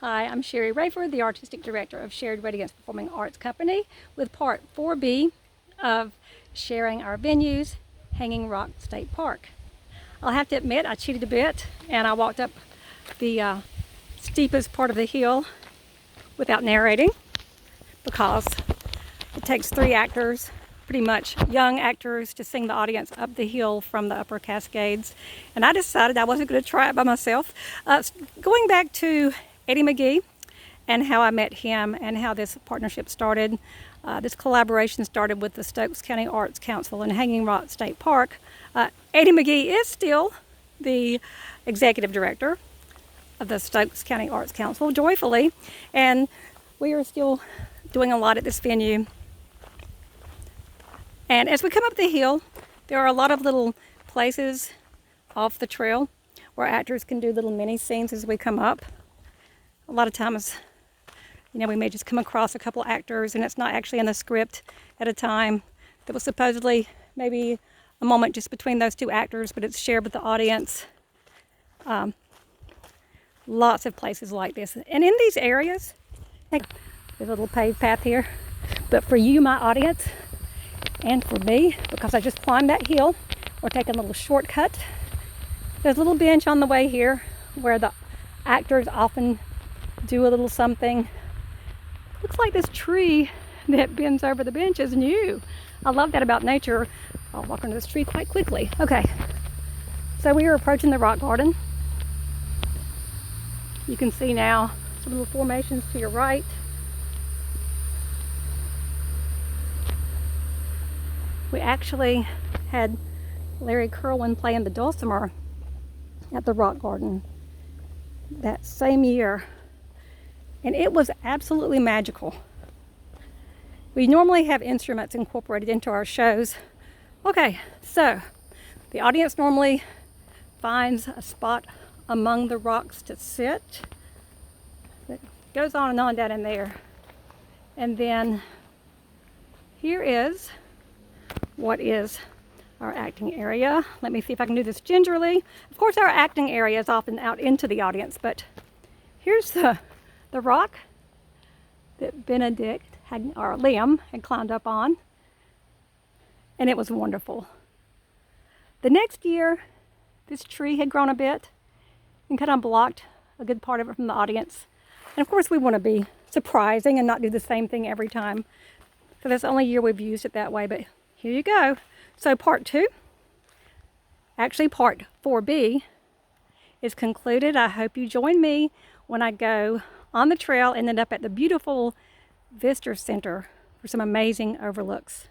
Hi, I'm Sherry Rayford, the Artistic Director of Shared Radiance Performing Arts Company, with Part 4B of Sharing Our Venues, Hanging Rock State Park. I'll have to admit I cheated a bit and I walked up the steepest part of the hill without narrating because it takes 3 actors, pretty much young actors, to sing the audience up the hill from the upper Cascades. And I decided I wasn't going to try it by myself. Going back to Eddie McGee and how I met him and how this partnership started. This collaboration started with the Stokes County Arts Council and Hanging Rock State Park. Eddie McGee is still the executive director of the Stokes County Arts Council, joyfully, and we are still doing a lot at this venue. And as we come up the hill, there are a lot of little places off the trail where actors can do little mini scenes as we come up. A lot of times, we may just come across a couple actors and it's not actually in the script at a time. That was supposedly maybe a moment just between those 2 actors, but it's shared with the audience. Lots of places like this. And in these areas, there's a little paved path here. But for you, my audience, and for me, because I just climbed that hill, we're taking a little shortcut. There's a little bench on the way here where the actors often do a little something. Looks like this tree that bends over the bench is new. I love that about nature. I'll walk under this tree quite quickly. Okay, so we are approaching the rock garden. You can see now some little formations to your right. We actually had Larry Kerwin playing the dulcimer at the rock garden that same year. And it was absolutely magical. We normally have instruments incorporated into our shows. Okay, so the audience normally finds a spot among the rocks to sit. It goes on and on down in there. And then here is what is our acting area. Let me see if I can do this gingerly. Of course, our acting area is often out into the audience, but here's the rock that Liam had climbed up on, and it was wonderful. The next year, this tree had grown a bit and kind of blocked a good part of it from the audience. And of course, we want to be surprising and not do the same thing every time. So that's the only year we've used it that way, but here you go. So part 2, actually part 4B, is concluded. I hope you join me when I go on the trail and end up at the beautiful Visitor Center for some amazing overlooks.